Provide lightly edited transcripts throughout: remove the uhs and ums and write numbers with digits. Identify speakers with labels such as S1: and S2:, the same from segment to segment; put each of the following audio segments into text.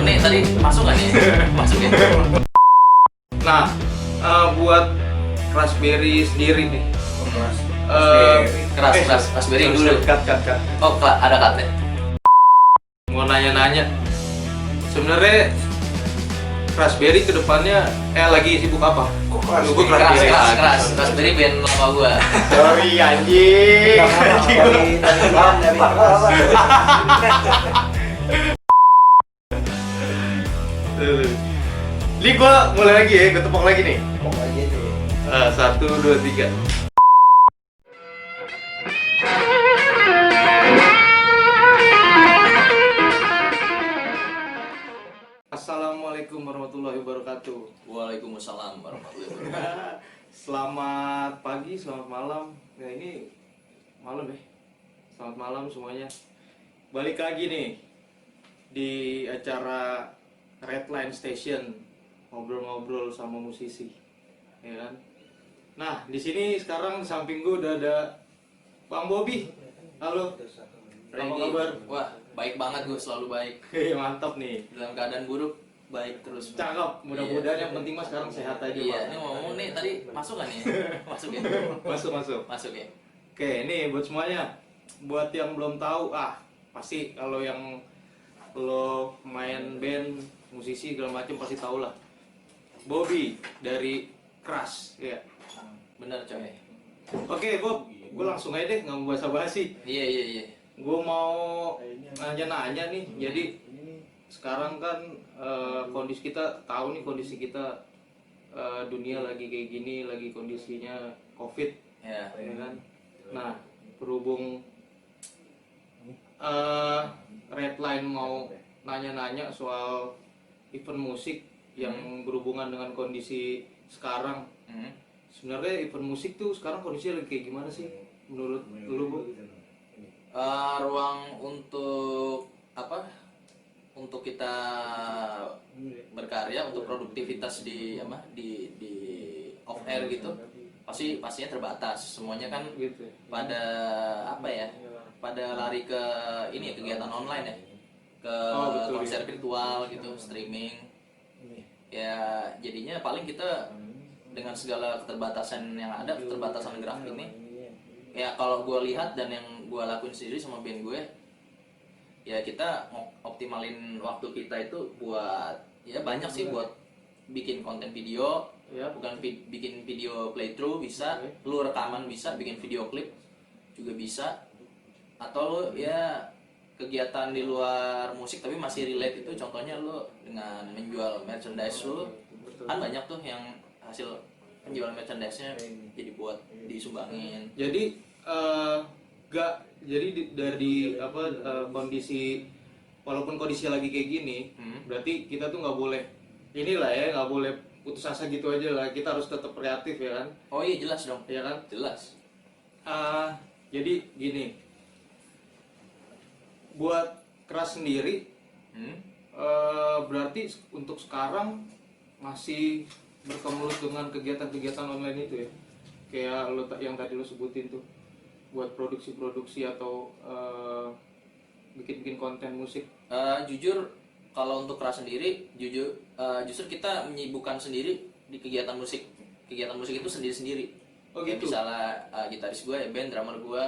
S1: nih tadi masuk kan nih? Masuk ya?
S2: Nah, buat Raspberry sendiri nih.
S1: Raspberry dulu.
S2: Cut.
S1: Oh, ada katanya.
S2: Mau nanya-nanya. Sebenarnya Raspberry kedepannya lagi sibuk apa? Gue
S1: Keras. Raspberry band lama gua.
S2: Sorry anjing. Ini gue mulai lagi ya, gue tepok lagi nih. 1, 2, 3. Assalamualaikum warahmatullahi wabarakatuh.
S1: Waalaikumsalam warahmatullahi wabarakatuh.
S2: Selamat pagi, selamat malam. Nah ini malam ya. Selamat malam semuanya. Balik lagi nih di acara Redline Station, ngobrol-ngobrol sama musisi, ya kan? Nah di sini sekarang di samping gue udah ada Bang Bobby. Halo. Apa kabar?
S1: Wah, baik banget gue, selalu baik.
S2: Mantap nih.
S1: Dalam keadaan buruk, baik terus.
S2: Cakep. Mudah-mudahan yang penting mas sekarang sehat aja.
S1: Iya,
S2: Pak.
S1: ini ngomong nih tadi masuk kan ya? Masuk ya? Masuk ya?
S2: Oke, ini buat semuanya. Buat yang belum tahu, pasti kalau yang lo main band, musisi segala macam pasti tau lah. Bobby dari Crush, ya.
S1: Bener coy.
S2: Oke, Bob, gue langsung aja deh, nggak mau basa-basi.
S1: Iya.
S2: Gue mau nanya-nanya nih. Jadi sekarang kan kondisi kita tahu nih, kondisi kita dunia lagi kayak gini, lagi kondisinya COVID,
S1: Ya.
S2: ya kan. Nah, berhubung Redline mau nanya-nanya soal event musik yang berhubungan dengan kondisi sekarang. Sebenarnya event musik tuh sekarang kondisinya lagi kayak gimana sih menurut lu, Bu?
S1: Ruang untuk apa? Untuk kita berkarya, untuk produktivitas di off air gitu. Pastinya terbatas. Semuanya kan
S2: Gitu.
S1: pada apa ya? Pada lari ke ini kegiatan online ya. Ke
S2: Betul,
S1: konser
S2: ya.
S1: virtual gitu, streaming. Ya, jadinya paling kita dengan segala keterbatasan yang ada, keterbatasan gerak ini, ya kalau gue lihat dan yang gue lakuin sendiri sama band gue, ya kita optimalin waktu kita itu buat, ya banyak sih, buat bikin konten video,
S2: Ya.
S1: bukan bikin video playthrough bisa, lu rekaman bisa, bikin video klip juga bisa, atau lu ya kegiatan di luar musik tapi masih relate itu, contohnya lu dengan menjual merchandise lu, kan banyak tuh yang hasil penjualan merchandise-nya jadi buat disumbangin.
S2: Jadi dari kondisi, walaupun kondisi lagi kayak gini, berarti kita tuh nggak boleh nggak boleh putus asa gitu aja lah. Kita harus tetap kreatif, ya kan?
S1: Oh iya, jelas dong.
S2: Ya kan?
S1: Jelas.
S2: Jadi gini, buat Crush sendiri, berarti untuk sekarang masih berkemelut dengan kegiatan-kegiatan online itu ya, kayak yang tadi lo sebutin tuh, buat produksi-produksi atau bikin-bikin konten musik.
S1: Jujur kalau untuk Crush sendiri, justru kita menyibukkan sendiri di kegiatan musik. Kegiatan musik itu sendiri-sendiri.
S2: Oh
S1: Kayak
S2: gitu.
S1: misalnya gitaris gue, band, drummer gue,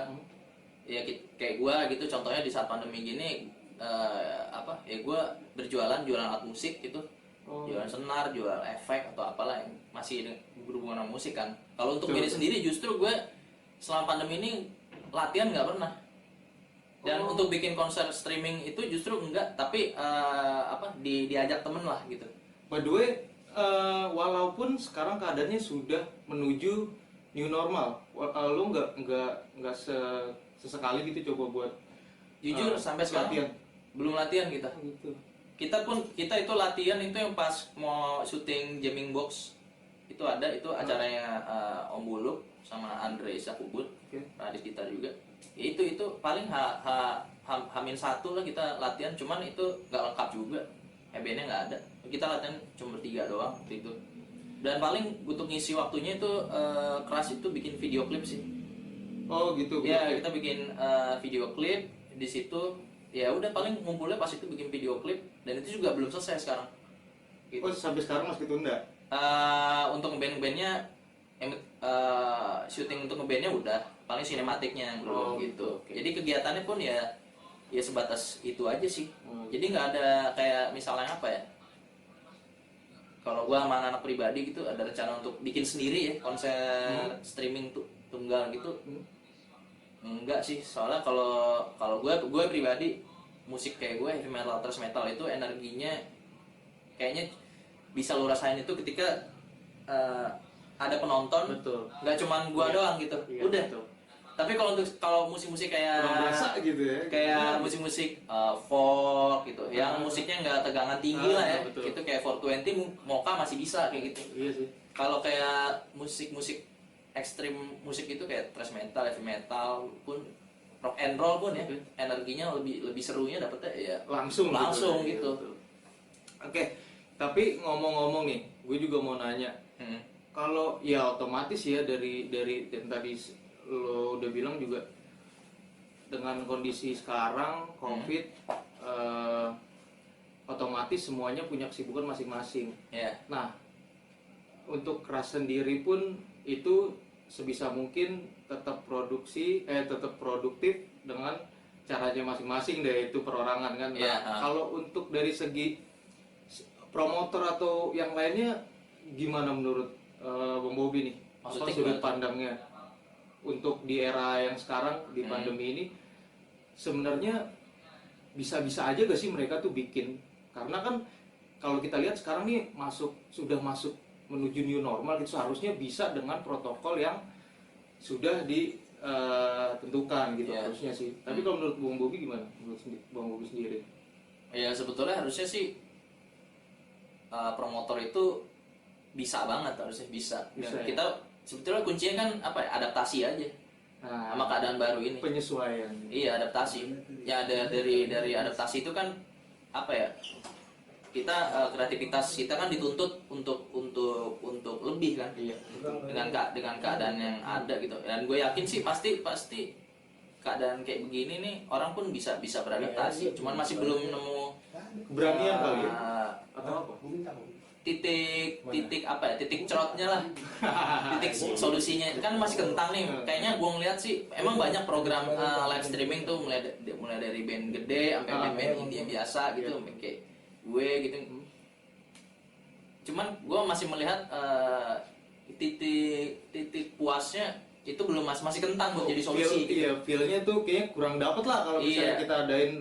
S1: ya kayak gue gitu. Contohnya di saat pandemi gini, ya gue jualan alat musik gitu. Jualan senar, jual efek atau apalah yang masih berhubungan sama musik kan. Kalau untuk diri sendiri justru gue selama pandemi ini latihan nggak pernah. Dan untuk bikin konser streaming itu justru enggak, tapi diajak temen lah gitu.
S2: By the way, walaupun sekarang keadaannya sudah menuju new normal, lu nggak sesekali gitu coba buat
S1: Jujur sampai sekarang belum latihan kita.
S2: Gitu.
S1: Kita itu latihan itu yang pas mau syuting Jamming Box itu ada, itu acaranya Om Buluk sama Andre Sakubut, adik kita juga. Ya itu paling hamin satu lah kita latihan, cuman itu nggak lengkap juga, bandnya nggak ada, kita latihan cuma bertiga doang waktu itu. Dan paling untuk ngisi waktunya itu Crush itu bikin video klip sih.
S2: Oh gitu.
S1: Ya kita bikin video klip di situ. Ya udah paling ngumpulnya pas itu bikin video klip, dan itu juga belum selesai sekarang gitu.
S2: Oh, sampai sekarang masih ketunda.
S1: Untuk ngeband-ngebandnya syuting untuk ngebandnya udah, paling sinematiknya yang belum gitu.
S2: Oke.
S1: Jadi kegiatannya pun ya sebatas itu aja sih. Jadi
S2: Gitu.
S1: nggak ada kayak misalnya apa ya, kalau gua sama anak pribadi gitu ada rencana untuk bikin sendiri ya konser streaming tunggal gitu. Enggak sih, soalnya kalau gue pribadi musik kayak gue heavy metal thrash metal itu energinya kayaknya bisa lo rasain itu ketika ada penonton.
S2: Betul.
S1: Nggak cuman gue doang gitu.
S2: Iya,
S1: Udah.
S2: betul.
S1: Tapi kalau musik-musik kayak
S2: Kurang berasa gitu ya.
S1: kayak musik-musik folk gitu, yang musiknya nggak tegangan tinggi lah ya,
S2: betul.
S1: gitu kayak 420 Mocha masih bisa kayak gitu.
S2: Iya sih.
S1: Kalau kayak musik-musik ekstrim musik itu kayak thrash metal, heavy metal pun rock and roll pun ya, energinya lebih serunya dapetnya ya
S2: Langsung
S1: gitu.
S2: Betul. Oke, tapi ngomong-ngomong nih, gue juga mau nanya. Kalau ya otomatis ya dari yang tadi lo udah bilang juga dengan kondisi sekarang COVID, otomatis semuanya punya kesibukan masing-masing.
S1: Yeah.
S2: Nah, untuk Keras sendiri pun itu sebisa mungkin tetap produktif dengan caranya masing-masing deh, itu perorangan kan. Nah, kalau untuk dari segi promotor atau yang lainnya gimana menurut Bang Bobi nih? Apa sudut pandangnya untuk di era yang sekarang di pandemi ini? Sebenarnya bisa-bisa aja gak sih mereka tuh bikin? Karena kan kalau kita lihat sekarang nih sudah masuk menuju new normal, itu seharusnya bisa dengan protokol yang sudah ditentukan gitu harusnya sih. Tapi kalau menurut Bang Bobi gimana? Menurut Bang Bobi sendiri?
S1: Ya sebetulnya harusnya sih promotor itu bisa banget, harusnya bisa. Dan
S2: ya?
S1: kita sebetulnya kuncinya kan apa ya, adaptasi aja sama keadaan baru ini.
S2: Penyesuaian.
S1: Iya, adaptasi. Ya dari adaptasi itu kan apa ya? Kita kreativitas kita kan dituntut untuk lebih kan.
S2: Iya.
S1: Dengan keadaan yang ada gitu. Dan gue yakin sih pasti keadaan kayak begini nih orang pun bisa beradaptasi. Cuman masih belum nemu
S2: keberanian kali ya? Atau apa?
S1: titik apa ya, titik cerotnya lah, titik solusinya kan masih kentang nih. Kayaknya gue ngeliat sih emang banyak program live streaming tuh mulai dari band gede sampai band indie biasa gitu, sampai kayak gue gitu. Cuman gue masih melihat titik puasnya itu belum masih kentang buat jadi solusi.
S2: Iya, feelnya tuh kayaknya kurang dapet lah kalau misalnya kita adain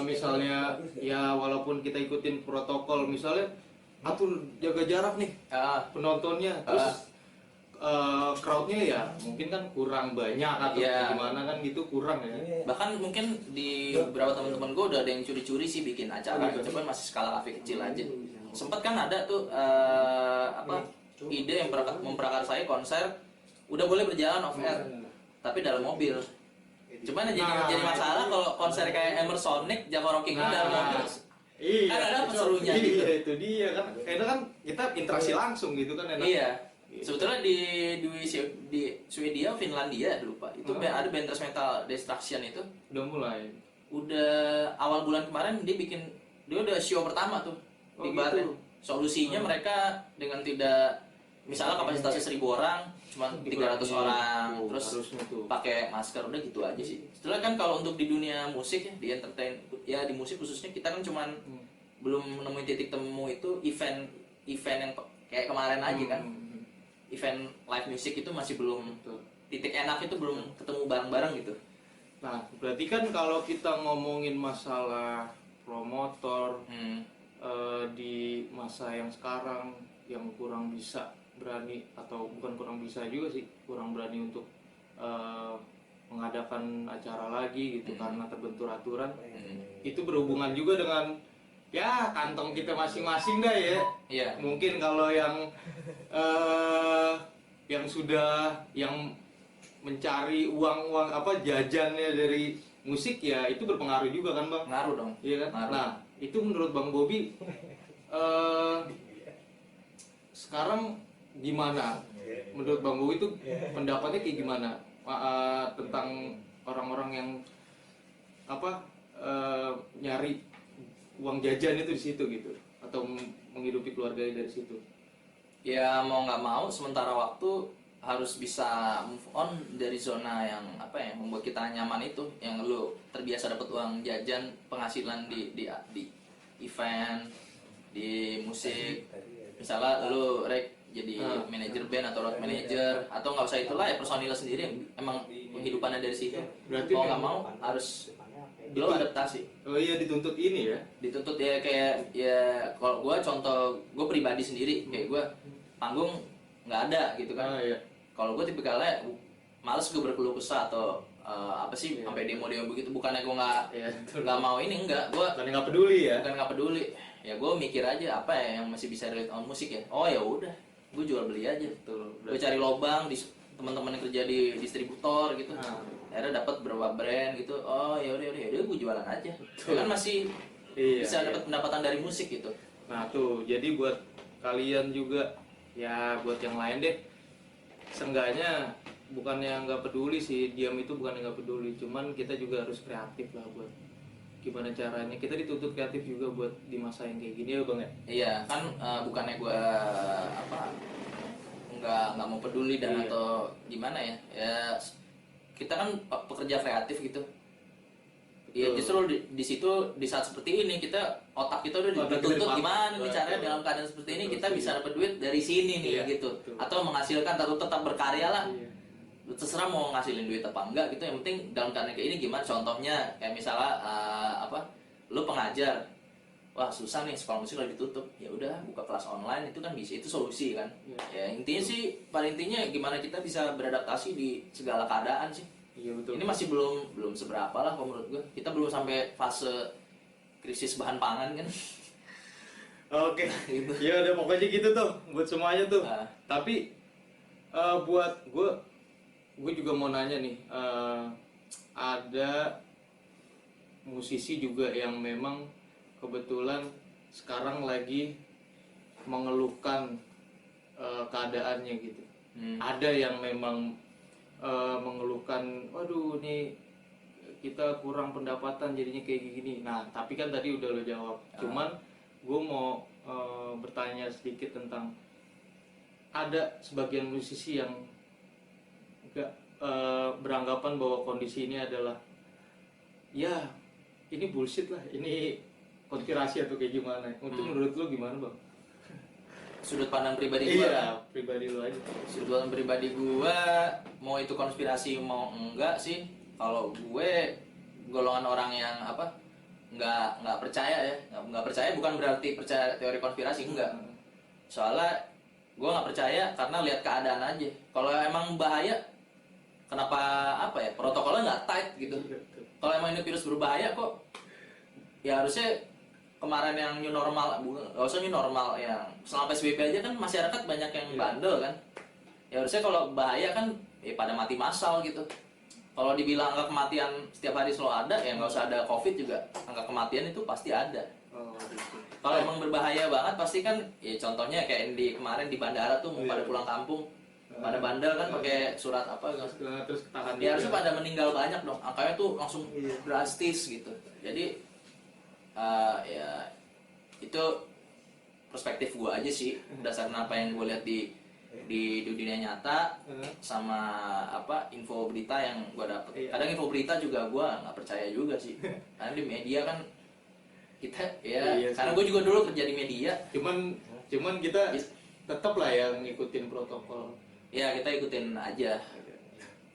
S2: misalnya ya walaupun kita ikutin protokol, misalnya atur jaga jarak nih penontonnya, terus crowdnya ya mungkin kan kurang banyak atau gimana kan gitu, kurang ya.
S1: Bahkan mungkin di beberapa teman-teman gue udah ada yang curi-curi sih bikin acara, cuman masih skala kafe kecil aja. Sempet kan ada tuh ide yang memprakarsai konser udah boleh berjalan off air tapi dalam mobil. Cuman yang jadi masalah kalau konser kayak Emersonic, Java Rocking dalam mobil.
S2: Iya,
S1: kan ada serunya gitu.
S2: Iya, itu dia kan. Karena kan kita interaksi langsung gitu kan enak.
S1: Iya. Sebetulnya di Swedia, Finlandia lupa. Itu ada band thrash metal Destruction itu
S2: udah mulai.
S1: Udah awal bulan kemarin dia udah show pertama tuh di bar.
S2: Gitu.
S1: Solusinya mereka dengan tidak, misalnya kapasitasnya 1.000 orang cuma 300 orang, terus pakai masker, udah gitu aja sih. Setelah kan kalau untuk di dunia musik ya, di entertain ya, di musik khususnya kita kan cuman belum menemuin titik temu itu event yang kayak kemarin aja kan. Event live music itu masih belum titik enak, itu belum ketemu bareng-bareng gitu.
S2: Nah, berarti kan kalau kita ngomongin masalah promotor di masa yang sekarang yang kurang bisa berani, atau bukan kurang bisa juga sih, kurang berani untuk mengadakan acara lagi gitu karena terbentur aturan. Itu berhubungan juga dengan ya kantong kita masing-masing dah ya.
S1: Iya.
S2: Mungkin kalau yang mencari uang apa jajannya dari musik ya itu berpengaruh juga kan Bang?
S1: Ngaruh dong.
S2: Iya kan?
S1: Ngaruh.
S2: Nah, itu menurut Bang Bobi sekarang gimana? Menurut Bang Bobi itu pendapatnya kayak gimana tentang orang-orang yang nyari uang jajan itu di situ gitu, atau menghidupi keluarganya dari situ?
S1: Ya mau nggak mau sementara waktu harus bisa move on dari zona yang apa ya membuat kita nyaman itu, yang lu terbiasa dapat uang jajan penghasilan di event, di musik. Misalnya lu jadi manajer band atau road manager, atau nggak usah itulah ya, personil sendiri emang penghidupannya dari situ.
S2: Berarti
S1: Mau nggak mau harus lo adaptasi.
S2: Oh iya, dituntut ini ya.
S1: Dituntut ya, kayak ya kalau gue contoh gue pribadi sendiri, kayak gue panggung nggak ada gitu kan.
S2: Iya.
S1: Kalau gue tipikalnya males gue berkeluh kesah atau apa sih sampai demo-demo begitu. Bukannya gue nggak mau ini, enggak, gue
S2: Bukan nggak peduli ya.
S1: bukan nggak peduli. Ya gue mikir aja apa ya yang masih bisa relate on musik ya. Oh ya udah, gue jual beli aja. Gue cari lobang di teman-teman yang kerja di distributor gitu. Akhirnya dapat beberapa brand gitu. Oh ya udah gue jualan aja. Ya kan masih bisa dapat pendapatan dari musik gitu.
S2: Nah tuh, jadi buat kalian juga ya, buat yang lain deh, seenggaknya bukannya nggak peduli sih, diam itu bukan nggak peduli, cuman kita juga harus kreatif lah buat gimana caranya. Kita dituntut kreatif juga buat di masa yang kayak gini ya bang ya.
S1: Iya kan, bukannya gue apa nggak mau peduli dan atau gimana ya, ya kita kan pekerja kreatif gitu. Iya justru di situ di saat seperti ini kita otak kita udah dituntut gimana nih caranya dalam keadaan seperti ini kita bisa dapat duit dari sini nih gitu, atau menghasilkan atau tetap berkarya lah. Terserah mau ngasilin duit apa enggak gitu, yang penting dalam keadaan kayak ini gimana. Contohnya kayak misalnya lu pengajar, wah susah nih sekolah musik lagi ditutup, ya udah buka kelas online, itu kan bisa, itu solusi kan. Ya intinya sih, paling intinya gimana kita bisa beradaptasi di segala keadaan sih.
S2: Iya betul.
S1: Ini masih belum seberapa lah kalau menurut gue. Kita belum sampai fase krisis bahan pangan kan.
S2: Oke. Ya udah pokoknya gitu tuh buat semuanya tuh. Tapi buat gue juga mau nanya nih, ada musisi juga yang memang kebetulan sekarang lagi mengeluhkan keadaannya gitu. Ada yang memang mengeluhkan, waduh nih kita kurang pendapatan jadinya kayak gini. Nah tapi kan tadi udah lo jawab. Cuman gue mau bertanya sedikit tentang, ada sebagian musisi yang enggak beranggapan bahwa kondisi ini adalah ya ini bullshit lah, ini konspirasi atau kayak gimana. Untuk menurut lo gimana bang?
S1: Sudut pandang pribadi gue.
S2: Iya, pribadi lo aja.
S1: Sudut pandang pribadi gue, mau itu konspirasi mau enggak sih, kalau gue golongan orang yang apa nggak percaya ya. Nggak percaya bukan berarti percaya teori konspirasi, enggak. Soalnya gue nggak percaya karena lihat keadaan aja. Kalau emang bahaya, kenapa apa ya protokolnya nggak tight gitu. Kalau emang ini virus berbahaya kok, ya harusnya kemarin yang new normal, nggak usah new normal, yang selama PSBB aja kan masyarakat banyak yang bandel kan. Ya harusnya kalau bahaya kan ya pada mati massal gitu. Kalau dibilang angka kematian setiap hari selalu ada, ya nggak usah ada COVID juga, angka kematian itu pasti ada. Kalau emang berbahaya banget pasti kan, ya contohnya kayak di kemarin di bandara tuh mau pada pulang kampung, pada bandel kan pakai surat apa
S2: terus ketahan.
S1: ya harusnya pada meninggal banyak dong, angkanya tuh langsung drastis gitu. Jadi ya itu perspektif gue aja sih, berdasarkan apa yang gue lihat di dunia nyata sama apa info berita yang gue dapet. Kadang info berita juga gue nggak percaya juga sih, karena di media kan kita ya karena gue juga dulu kerja di media.
S2: Cuman kita tetap lah ya ngikutin protokol.
S1: Ya kita ikutin aja.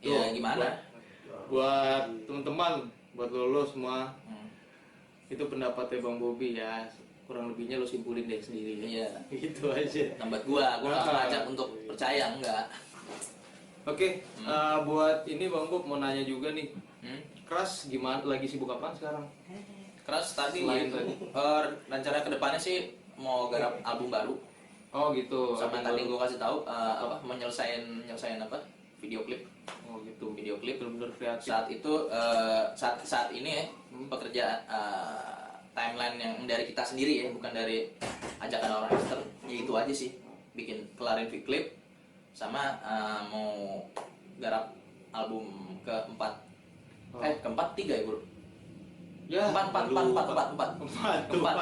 S1: Ya gimana?
S2: Buat teman-teman, buat lo semua, itu pendapatnya Bang Bobby ya, kurang lebihnya lo simpulin deh sendiri.
S1: Iya.
S2: Gitu aja.
S1: Nambat gua nggak ngajak untuk percaya, enggak.
S2: Oke, buat ini Bang Bob mau nanya juga nih. Keras gimana, lagi sibuk apa sekarang?
S1: Keras tadi
S2: Selain
S1: gitu. Rencana kedepannya sih mau garap album baru.
S2: Oh gitu.
S1: Sama yang tadi gua kasih tahu apa menyelesaikan apa video klip.
S2: Oh gitu.
S1: Video klip
S2: Bener-bener kreatif.
S1: saat itu saat ini ya pekerjaan timeline yang dari kita sendiri ya, bukan dari ajakan orang ekstern. Ya itu aja sih, bikin kelarin video klip sama mau garap album keempat keempat tiga ya bro.
S2: Ya,
S1: Empat,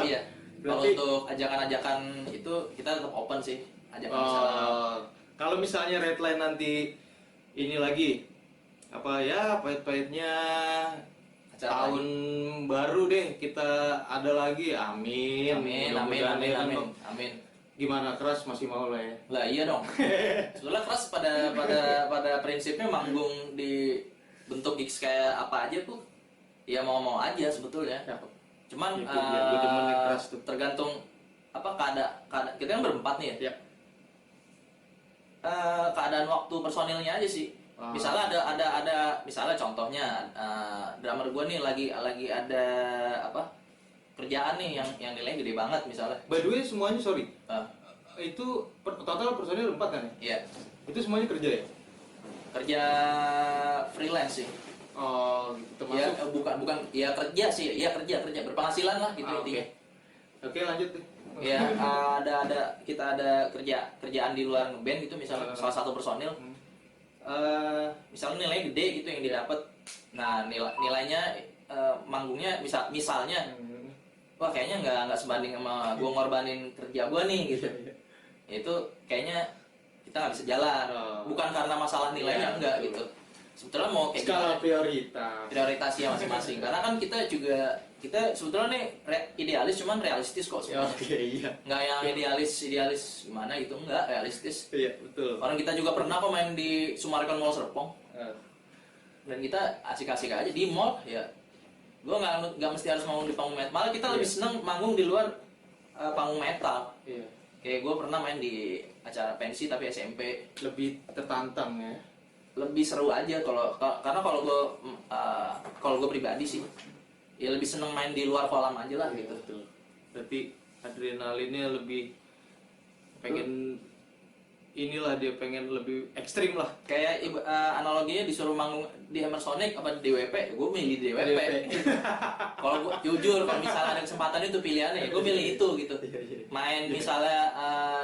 S1: iya. Kalau
S2: Berarti
S1: untuk ajakan-ajakan itu kita tetap open sih. Ajakan misalnya
S2: kalau misalnya Redline nanti ini lagi apa ya pahit-pahitnya
S1: acara
S2: tahun baru deh kita ada lagi, amin.
S1: amin,
S2: Mudah-mudahan ya kan, Bang.
S1: amin.
S2: Gimana, keras masih mau lah ya?
S1: Lah iya dong. Sebetulnya keras pada prinsipnya manggung di bentuk gigs kayak apa aja tuh ya mau aja sebetulnya. Cuman
S2: Itu dia, gua demen nih keras tuh.
S1: tergantung apa keadaan kita kan berempat nih ya.
S2: Ya.
S1: Keadaan waktu personilnya aja sih. Misalnya ada misalnya contohnya drummer gue nih lagi ada apa kerjaan nih yang nilainya gede banget misalnya.
S2: By the way semuanya sorry.
S1: Ah,
S2: Itu total personil 4 kan ya?
S1: iya.
S2: Itu semuanya kerja ya?
S1: Kerja freelance sih.
S2: Oh, gitu
S1: Ya
S2: termasuk.
S1: bukan ya kerja sih, ya kerja berpenghasilan lah gitu
S2: Oke.
S1: intinya.
S2: Oke, lanjut deh.
S1: Ya kita ada kerjaan di luar band gitu misalnya salah satu personil misalnya nilainya gede gitu yang didapat. Nah nilainya manggungnya misalnya wah kayaknya nggak sebanding sama gue ngorbanin kerja gue nih gitu. Itu kayaknya kita nggak bisa jalan. Bukan karena masalah nilainya
S2: Iya,
S1: enggak
S2: betul.
S1: gitu. Sebetulnya mau kayak
S2: Skala
S1: gimana?
S2: prioritas.
S1: Prioritasnya masing-masing. Karena kan kita sebetulnya nih idealis cuman realistis kok
S2: Ya,
S1: sebenarnya.
S2: oke, iya.
S1: Nggak yang idealis gimana gitu, enggak realistis.
S2: Iya, betul.
S1: Orang kita juga pernah kok main di Sumarekon Mall Serpong
S2: Eh,
S1: dan kita asik-asik aja di mall ya. Gue nggak mesti harus manggung di panggung metal, malah kita lebih seneng manggung di luar panggung metal.
S2: Iya.
S1: Kayak gue pernah main di acara pensi tapi SMP,
S2: Lebih tertantang ya.
S1: lebih seru aja karena kalau gue pribadi sih ya lebih seneng main di luar kolam aja lah gitu.
S2: Betul. Berarti adrenalinnya lebih pengen inilah, dia pengen lebih ekstrim lah.
S1: Kayak analoginya disuruh manggung di Hammersonic apa di DWP, gue milih DWP. Kalau gue jujur, kalau misalnya ada kesempatan itu pilihannya, gue milih itu gitu. Main misalnya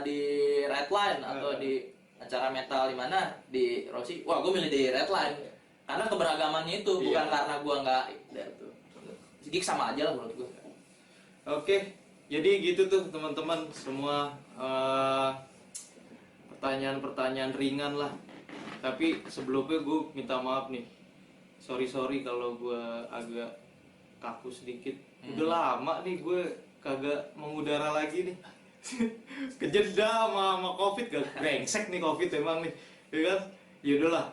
S1: di Redline atau di acara metal di mana di Rossi, wah gue milih di Redline karena keberagamannya itu bukan karena gue nggak gig sama aja lah menurut gue.
S2: Oke, jadi gitu tuh teman-teman semua, pertanyaan-pertanyaan ringan lah. Tapi sebelumnya gue minta maaf nih, sorry kalau gue agak kaku sedikit. Udah lama nih gue kagak mengudara lagi nih. Kejeda sama covid, gak brengsek nih covid emang nih, ya kan? Yaudahlah,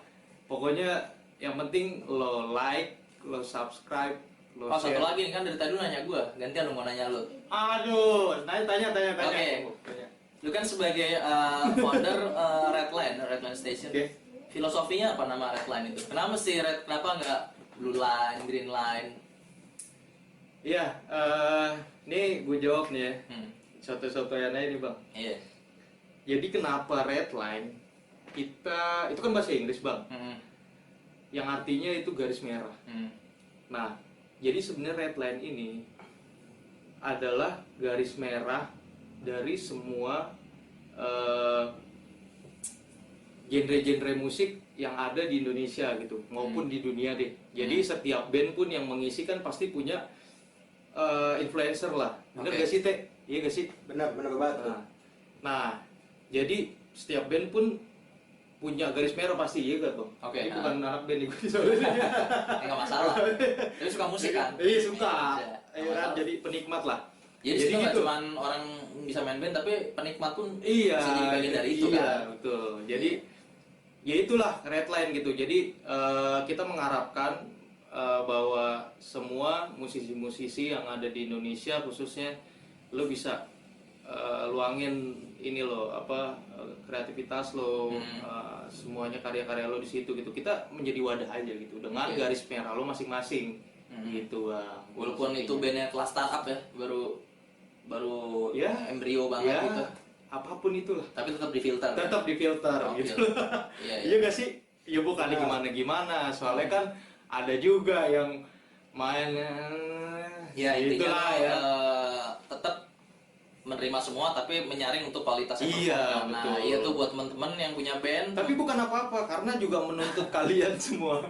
S2: pokoknya yang penting lo like, lo subscribe, lo
S1: Oh
S2: share.
S1: satu lagi nih kan dari tadi lu nanya gue, gantian lu mau nanya lu.
S2: Aduh, tanya.
S1: Oke.
S2: Tanya.
S1: Lu kan sebagai founder Redline Station.
S2: Oke.
S1: Filosofinya apa nama Redline itu? Kenapa sih kenapa nggak Blue Line, Green Line?
S2: Iya, nih gue jawab nih ya. Soto-sotoyan aja nih bang.
S1: Iya.
S2: Jadi kenapa Redline? Itu kan bahasa Inggris bang, yang artinya itu garis merah. Nah, jadi sebenarnya Redline ini adalah garis merah dari semua genre-genre musik yang ada di Indonesia gitu, maupun di dunia deh. Jadi setiap band pun yang mengisi kan pasti punya influencer lah, bener
S1: Oke.
S2: gak sih Teh? Iya gak sih?
S3: Benar banget.
S2: Nah, jadi setiap band pun punya garis merah pasti, iya gak bang?
S1: Oke,
S2: Ini bukan anak band nih gue soalnya.
S1: Nggak masalah. Tapi suka musik kan?
S2: Iya suka,
S1: Iya,
S2: iya
S1: nggak
S2: kan?
S1: masalah.
S2: Jadi penikmat lah.
S1: Jadi situ nggak
S2: gitu.
S1: cuma orang bisa main band tapi penikmat pun
S2: Iya,
S1: bisa jadi bagian dari itu
S2: iya,
S1: kan.
S2: betul. Jadi ya itulah Redline gitu. Jadi kita mengharapkan bahwa semua musisi-musisi yang ada di Indonesia khususnya lo bisa luangin ini lo kreativitas lo, semuanya karya-karya lo di situ gitu. Kita menjadi wadah aja gitu dengan
S1: Oke.
S2: garis merah lo masing-masing gitu bang.
S1: Walaupun itu bandnya kelas startup ya, baru
S2: Ya,
S1: embrio banget
S2: ya,
S1: gitu.
S2: apapun itulah.
S1: Tapi tetap difilter.
S2: Tetap difilter
S1: Oh,
S2: gitu.
S1: Iya,
S2: Iya gak sih? Ya bukan gimana-gimana, soalnya kan ada juga yang main
S1: Ya intinya
S2: itulah ya.
S1: tetap menerima semua tapi menyaring untuk kualitas yang
S2: Iya,
S1: performa. Nah,
S2: betul.
S1: iya tuh buat teman-teman yang punya band.
S2: Tapi bukan apa-apa, karena juga menuntut kalian semua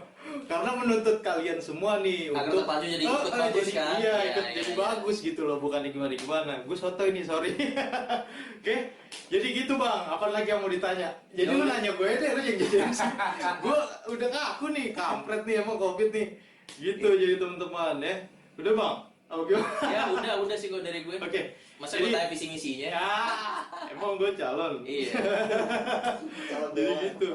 S2: karena menuntut kalian semua nih
S1: agar
S2: untuk
S1: terpacu jadi ikut bagus
S2: jadi,
S1: kan.
S2: iya,
S1: Iya,
S2: ikut
S1: iya,
S2: jadi
S1: iya.
S2: bagus gitu loh, bukan gimana. Gue soto ini, sorry. Oke, jadi gitu bang. Apalagi yang mau ditanya? Jadi lu nanya gue deh, lu yang jadi MC. Gue udah ngaku nih, kampret nih emang covid nih. Gitu jadi teman-teman ya. Udah bang? Apa gimana?
S1: Ya udah sih gue dari gue.
S2: Oke.
S1: Masa
S2: Jadi-
S1: gue tanya visi misinya?
S2: Ya, emang gue calon.
S1: Iya.
S2: Jadi gitu.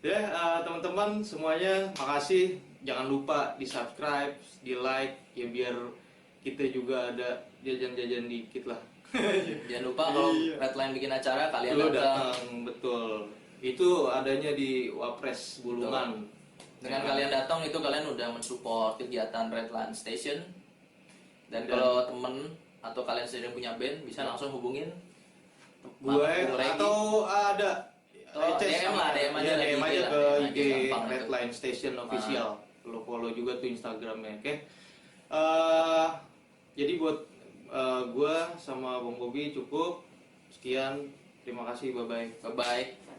S2: Ya, teman-teman semuanya, makasih. Jangan lupa di subscribe, di like, ya biar kita juga ada jajan-jajan dikit lah.
S1: Jangan lupa kalau
S2: Iya.
S1: Redline bikin acara kalian
S2: Lu
S1: datang.
S2: datang, betul. Itu adanya di Wapres Bulungan.
S1: Dengan
S2: Ya.
S1: kalian datang itu kalian udah mensupport kegiatan Redline Station. Dan
S2: Dan-
S1: kalau temen atau kalian sendiri punya band bisa langsung hubungin
S2: Gue
S1: Bung Regi.
S2: atau ada
S1: Oh,
S2: ECS
S1: DM lah, DM aja
S2: ya,
S1: lah,
S2: DM
S1: IG
S2: aja
S1: lah,
S2: ke
S1: DM aja,
S2: IG
S1: gampang itu.
S2: Redline Station official. Lo follow juga tuh Instagramnya, oke? Jadi buat gue sama Bang Bobi cukup. Sekian, terima kasih, bye bye.
S1: Bye bye.